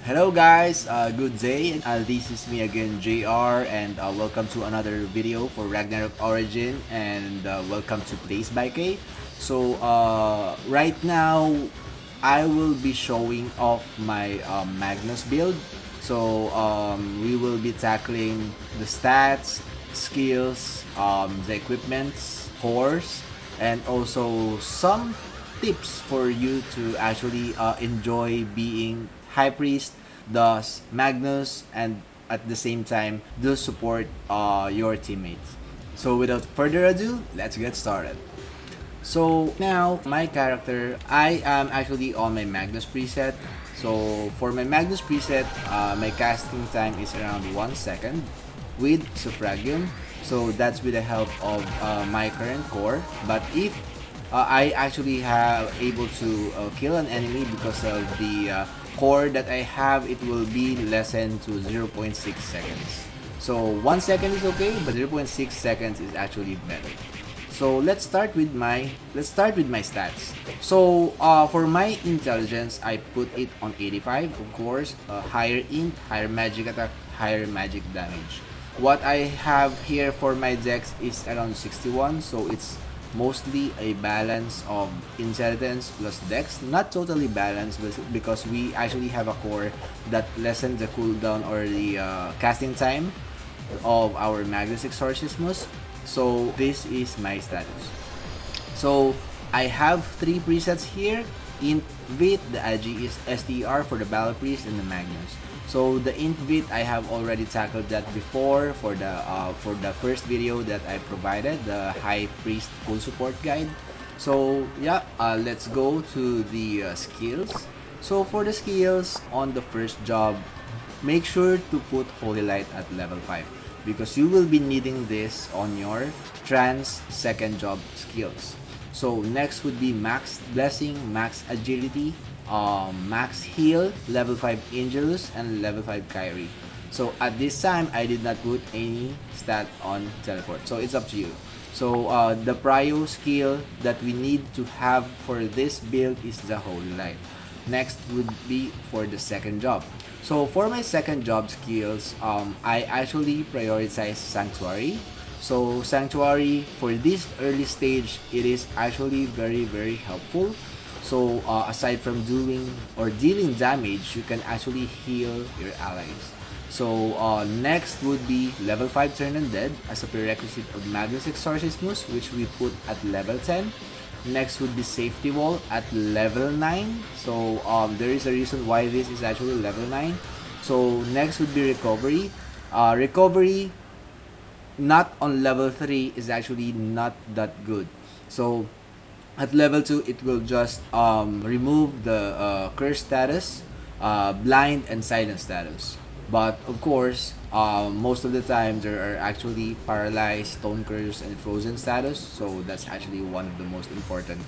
Hello guys, good day. This is me again, JR, and welcome to another video for Ragnarok Origin, and welcome to Plays by K. So right now, I will be showing off my Magnus build. So we will be tackling the stats, skills, the equipments, cores, and also some tips for you to actually enjoy being High Priest, thus Magnus, and at the same time do support your teammates. So without further ado, let's get started. So now my character, I am actually on my Magnus preset. So for my Magnus preset, my casting time is around 1 second with Suffragium. So that's with the help of my current core. But if I actually have able to kill an enemy because of the core that I have, it will be lessened to 0.6 seconds. So 1 second is okay, but 0.6 seconds is actually better. So let's start with my stats. So for my intelligence, I put it on 85, of course. Higher int, higher magic attack, higher magic damage. What I have here for my dex is around 61, so it's mostly a balance of intelligence plus dex. Not totally balanced, but because we actually have a core that lessens the cooldown or the casting time of our Magnus Exorcismus. So this is my status. So I have 3 presets here: int, vit, the ag is str for the battle priest, and the Magnus. So the int vit, I have already tackled that before for the first video that I provided, the High Priest full support guide. So yeah, let's go to the skills. So for the skills, on the first job, make sure to put Holy Light at level 5 because you will be needing this on your trans second job skills. So next would be Max Blessing, Max Agility, Max Heal, level 5 Angelus, and level 5 Kyrie. So at this time, I did not put any stat on Teleport. So it's up to you. So the prio skill that we need to have for this build is the Holy Light. Next would be for the second job. So for my second job skills, I actually prioritize Sanctuary. So Sanctuary, for this early stage, it is actually very helpful. So aside from doing or dealing damage, you can actually heal your allies. So next would be level 5 Turn Undead as a prerequisite of Magnus Exorcismus, which we put at level 10. Next would be Safety Wall at level 9. So there is a reason why this is actually level 9. So next would be Recovery. Recovery not on level 3 is actually not that good. So at level 2, it will just remove the curse status, blind, and silent status. But of course, most of the time there are actually paralyzed, stone curse, and frozen status. So that's actually one of the most important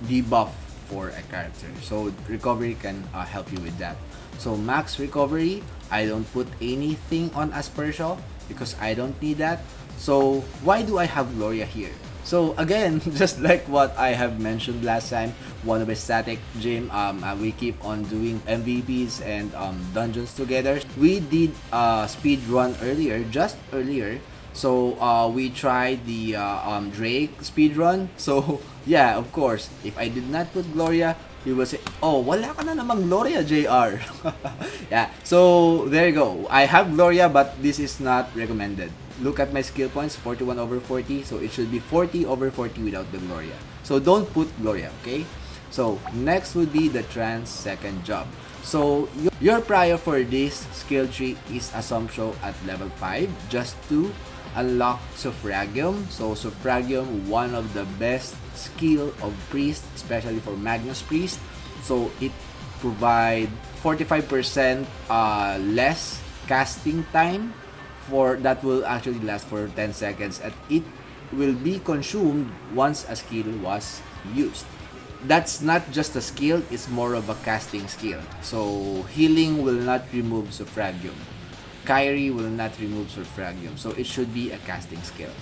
debuff for a character. So recovery can help you with that. So max recovery, I don't put anything on Aspertia because I don't need that. So why do I have Gloria here? So again, just like what I have mentioned last time, one of the static gym, we keep on doing MVPs and dungeons together. We did speed run just earlier. So we tried the Drake speed run. So yeah, of course, if I did not put Gloria, you will say, oh, wala ka na namang Gloria, JR. Yeah, so there you go. I have Gloria, but this is not recommended. Look at my skill points, 41 over 40, so it should be 40 over 40 without the Gloria. So don't put Gloria, okay? So next would be the trans second job. So your prior for this skill tree is Assumption at level 5 just to unlock Suffragium. So Suffragium, one of the best skill of priest, especially for Magnus priest. So it provide 45% less casting time for that will actually last for 10 seconds, and it will be consumed once a skill was used. That's not just a skill, it's more of a casting skill. So healing will not remove Suffragium, Kyrie will not remove Suffragium, so it should be a casting skill.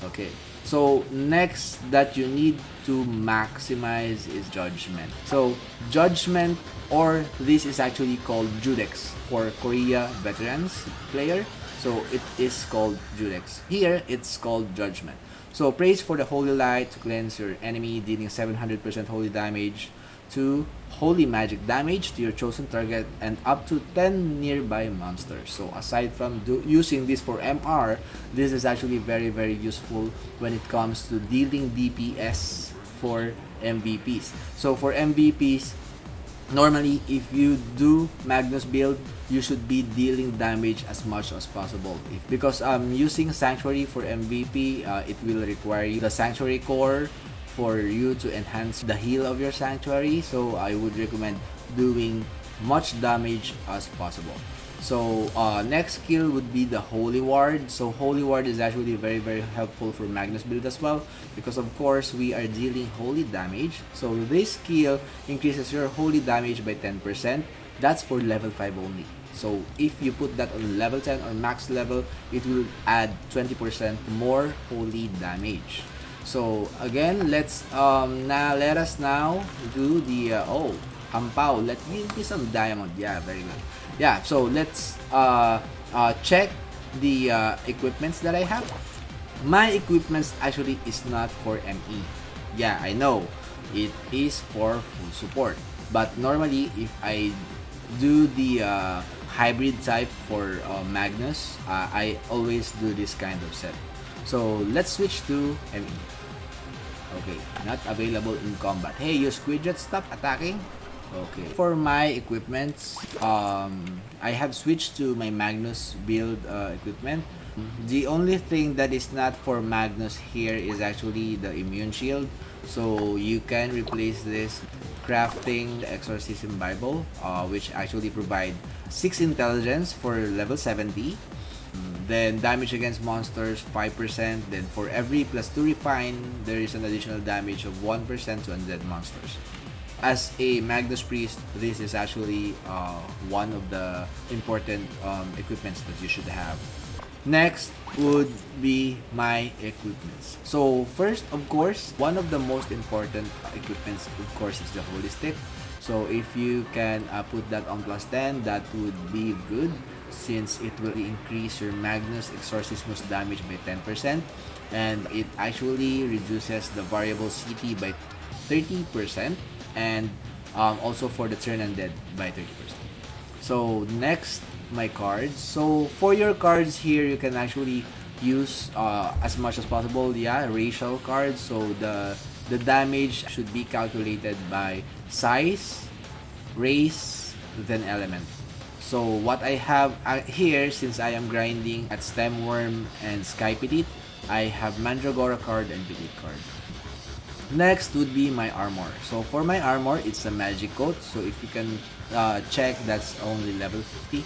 Okay, So next that you need to maximize is Judgment. So Judgment, or this is actually called Judex for Korea veterans player. So it is called Judex. Here it's called Judgment. So praise for the holy light to cleanse your enemy, dealing 700% holy damage to holy magic damage to your chosen target and up to 10 nearby monsters. So aside from using this for MR, this is actually very useful when it comes to dealing DPS for MVPs. So for MVPs, normally if you do Magnus build, you should be dealing damage as much as possible. Because using Sanctuary for MVP, it will require the Sanctuary core for you to enhance the heal of your Sanctuary. So I would recommend doing much damage as possible. So next skill would be the Holy Ward. So Holy Ward is actually very helpful for Magnus build as well, because of course we are dealing holy damage. So this skill increases your holy damage by 10%. That's for level 5 only. So if you put that on level 10 or max level, it will add 20% more holy damage. So again, let us now do the Ampao. Let me give me some diamond. Yeah, very good. Yeah, so let's check the equipments that I have. My equipments actually is not for ME. Yeah, I know it is for full support, but normally if I do the hybrid type for Magnus, I always do this kind of set. So let's switch to ME. Okay, not available in combat. Hey, you Squidjet, stop attacking. Okay. For my equipments, I have switched to my Magnus build equipment. The only thing that is not for Magnus here is actually the immune shield. So you can replace this crafting the Exorcism Bible, which actually provide 6 intelligence for level 70. Then damage against monsters 5%. Then for every +2 refine, there is an additional damage of 1% to undead monsters. As a Magnus Priest, this is actually one of the important equipments that you should have. Next would be my equipments. So first, of course, one of the most important equipments, of course, is the Holy Stick. So if you can put that on +10, that would be good, since it will increase your Magnus Exorcismus damage by 10%, and it actually reduces the variable CT by 30%, and also for the turn undead by 30%. So next, my cards. So for your cards here, you can actually use as much as possible, racial cards. So the damage should be calculated by size, race, then element. So what I have here, since I am grinding at Stem Worm and Sky Petite, I have Mandragora card and Petite card. Next would be my armor. So for my armor, it's a magic coat. So if you can check, that's only level 50.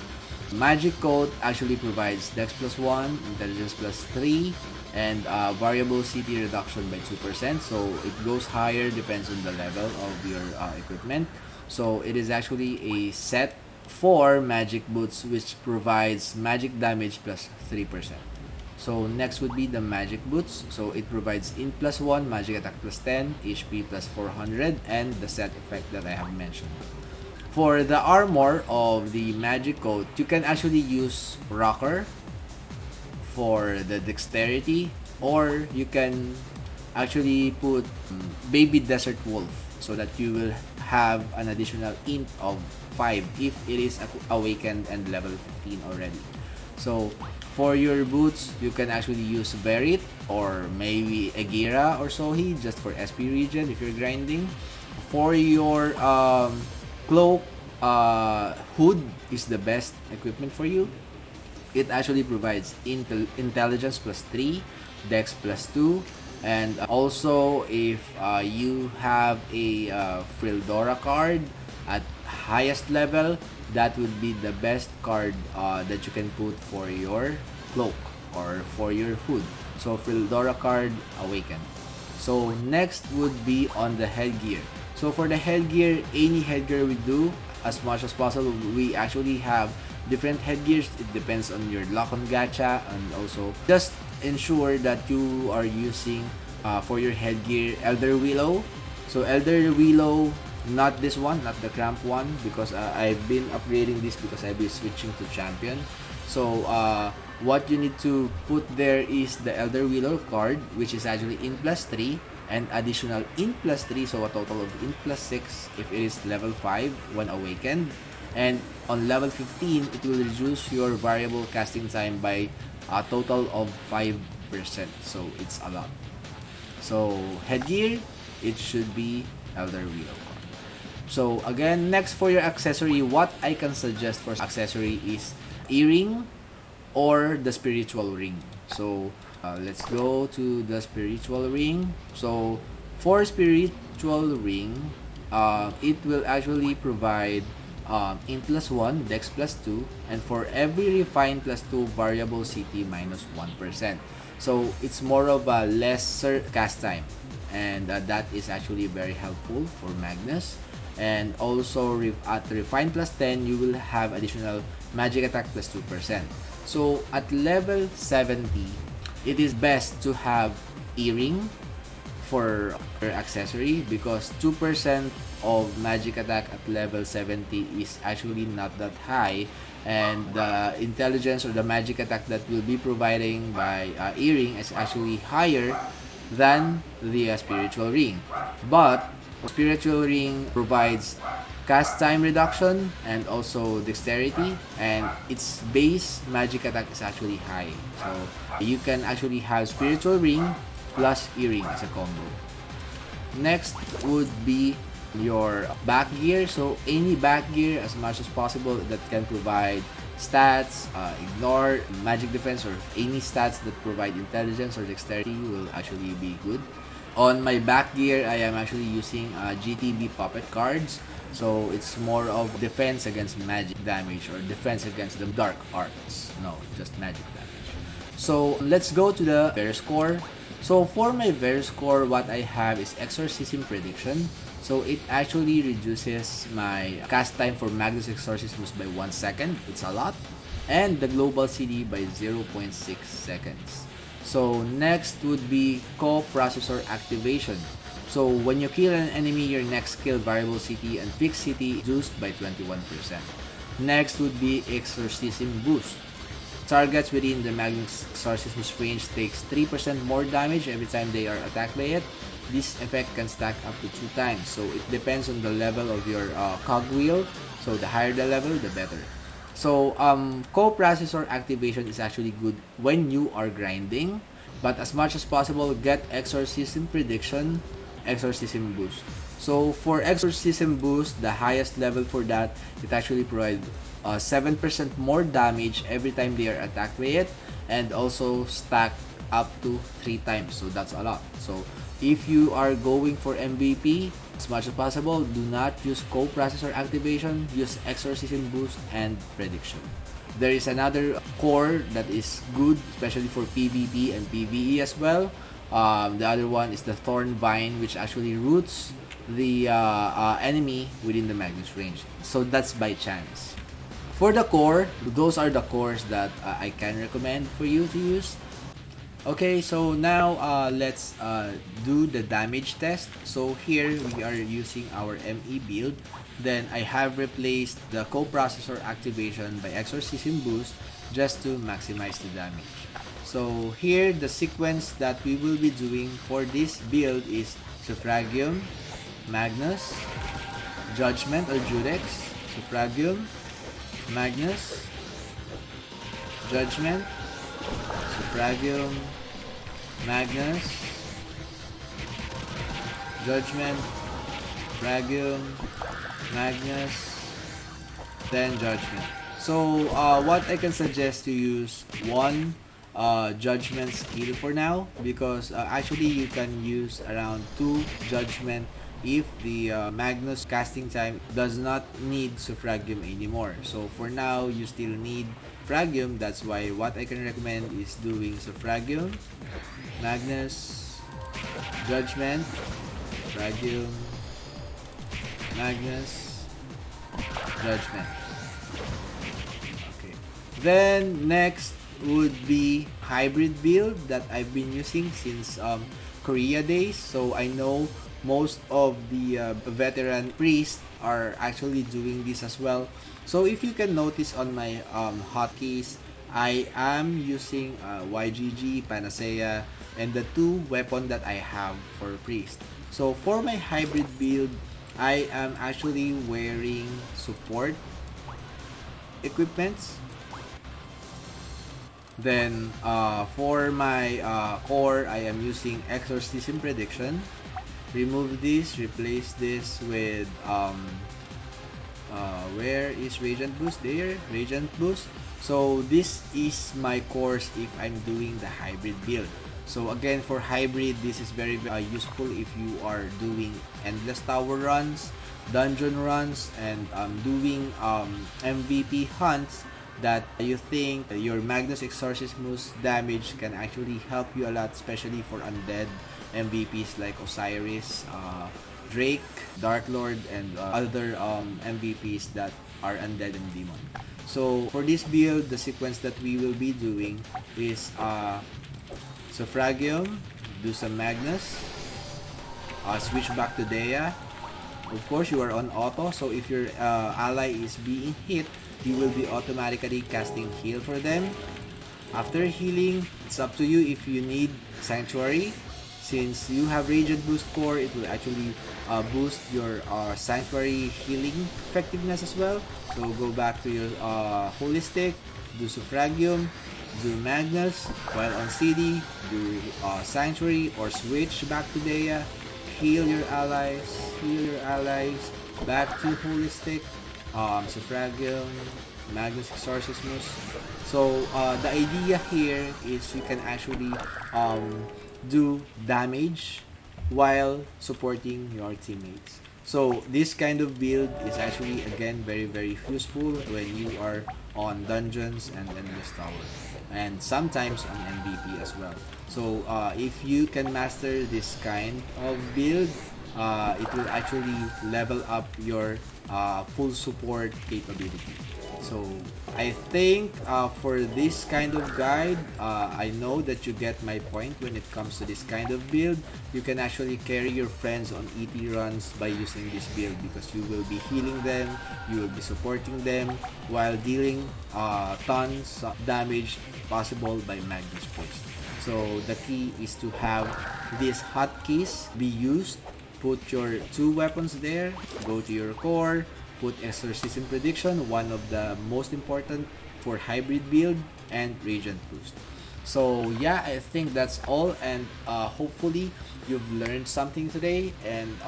Magic coat actually provides Dex +1, Intelligence +3, and variable CT reduction by 2%. So it goes higher, depends on the level of your equipment. So it is actually a set for magic boots, which provides magic damage +3%. So next would be the magic boots. So it provides int +1, magic attack +10, HP +400, and the set effect that I have mentioned. For the armor of the magic coat, you can actually use Rocker for the dexterity, or you can actually put Baby Desert Wolf, so that you will have an additional int of 5 if it is awakened and level 15 already. So for your boots, you can actually use Verit or maybe Egira or Sohi just for SP regen if you're grinding. For your cloak, hood is the best equipment for you. It actually provides intelligence +3, dex +2, and also if you have a Frildora card at highest level, that would be the best card that you can put for your cloak or for your hood. So Frildora card, Awaken. So next would be on the headgear. So for the headgear, any headgear we do as much as possible. We actually have different headgears. It depends on your luck on gacha, and also just ensure that you are using for your headgear Elder Willow. So Elder Willow, not this one, not the cramp one, because I've been upgrading this because I've been switching to champion. So what you need to put there is the Elder Willow card, which is actually in +3 and additional in +3, so a total of in +6 if it is level 5 when awakened. And on level 15, it will reduce your variable casting time by a total of 5%. So it's a lot. So headgear, it should be Elder Willow. So again, next for your accessory, what I can suggest for accessory is earring or the spiritual ring. So let's go to the spiritual ring. So for spiritual ring, it will actually provide int +1, dex +2, and for every refine +2 variable CT -1%. So it's more of a lesser cast time, and that is actually very helpful for Magnus. And also at refine +10, you will have additional magic attack +2%. So at level 70, it is best to have earring for your accessory because 2% of magic attack at level 70 is actually not that high, and the intelligence or the magic attack that will be providing by earring is actually higher than the spiritual ring. But spiritual ring provides cast time reduction and also dexterity, and its base magic attack is actually high. So you can actually have spiritual ring plus earring as a combo. Next would be your back gear. So any back gear as much as possible that can provide stats, ignore magic defense, or any stats that provide intelligence or dexterity will actually be good. On my back gear, I am actually using GTB puppet cards. So it's more of defense against magic damage or defense against the dark arts. No, just magic damage. So let's go to the Veriscore. So for my Veriscore, what I have is Exorcism Prediction. So it actually reduces my cast time for Magnus Exorcisms by 1 second. It's a lot. And the global CD by 0.6 seconds. So next would be coprocessor activation. So when you kill an enemy, your next kill variable CT and fixed CT reduced by 21%. Next would be Exorcism Boost. Targets within the Magnus Exorcism's range takes 3% more damage every time they are attacked by it. This effect can stack up to 2 times. So it depends on the level of your cogwheel. So the higher the level, the better. So coprocessor activation is actually good when you are grinding. But as much as possible, get Exorcism Prediction, Exorcism Boost. So for Exorcism Boost, the highest level for that, it actually provides 7% more damage every time they are attacked by it, and also stack up to 3 times. So that's a lot. So if you are going for MVP, as much as possible, do not use coprocessor activation, use Exorcism Boost and Prediction. There is another core that is good, especially for PvP and PvE as well. The other one is the Thorn Vine, which actually roots the enemy within the Magnus range. So that's by chance. For the core, those are the cores that I can recommend for you to use. Okay, so now let's do the damage test. So here we are using our ME build. Then I have replaced the coprocessor activation by Exorcism Boost just to maximize the damage. So here the sequence that we will be doing for this build is Suffragium, Magnus, Judgment or Judex, Suffragium, Magnus, Judgment, Suffragium, Magnus, Judgment, Suffragium, Magnus, then Judgment. So what I can suggest to use one Judgment skill for now, because actually you can use around 2 Judgment if the Magnus casting time does not need Suffragium anymore. So for now, you still need Suffragium. That's why what I can recommend is doing Suffragium, Magnus, Judgment, Suffragium, Magnus, Judgment. Okay. Then next would be hybrid build that I've been using since Korea days. So I know most of the veteran priests are actually doing this as well. So if you can notice on my hotkeys, I am using YGG, Panacea, and the two weapon that I have for priest. So for my hybrid build, I am actually wearing support equipments. Then for my core, I am using exorcism prediction. Remove this, replace this with where is Radiant Boost? There, Radiant Boost. So this is my course if I'm doing the hybrid build. So again, for hybrid, this is very useful if you are doing endless tower runs, dungeon runs, and doing MVP hunts that you think your Magnus Exorcismus damage can actually help you a lot, especially for undead MVPs like Osiris, Drake, Dark Lord, and other MVPs that are undead and demon. So for this build, the sequence that we will be doing is Suffragium, do some Magnus, switch back to Dea. Of course, you are on auto, so if your ally is being hit, you will be automatically casting heal for them. After healing, it's up to you if you need Sanctuary. Since you have Radiant Boost Core, it will actually boost your Sanctuary healing effectiveness as well. So go back to your Holistic, do Suffragium, do Magnus, while on CD, do Sanctuary or switch back to Dea, heal your allies, back to Holistic, Suffragium, Magnus Exorcismus. So the idea here is you can actually do damage while supporting your teammates. So this kind of build is actually again very useful when you are on dungeons and endless tower, and sometimes on MVP as well. So if you can master this kind of build, it will actually level up your full support capability. So I think for this kind of guide, I know that you get my point when it comes to this kind of build. You can actually carry your friends on ET runs by using this build because you will be healing them, you will be supporting them while dealing tons of damage possible by Magnus Poison. So the key is to have these hotkeys be used. Put your two weapons there, go to your core, put Exorcism Prediction, one of the most important for hybrid build, and Radiant Boost. So yeah, I think that's all, and hopefully you've learned something today. And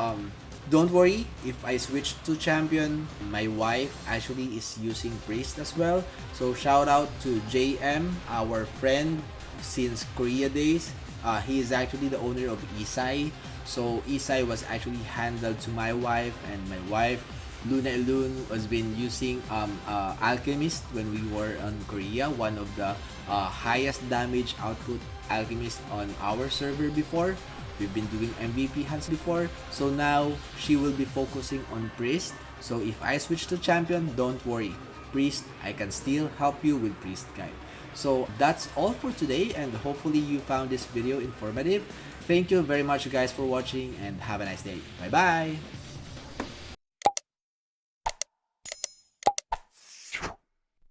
don't worry, if I switch to champion, my wife actually is using priest as well. So shout out to JM, our friend since Korea days. He is actually the owner of Isai. So Isai was actually handled to my wife, and my wife Luna Elun has been using Alchemist when we were on Korea, one of the highest damage output Alchemist on our server before. We've been doing MVP hunts before, so now she will be focusing on Priest. So if I switch to Champion, don't worry, Priest, I can still help you with Priest Guide. So that's all for today, and hopefully you found this video informative. Thank you very much guys for watching, and have a nice day. Bye bye!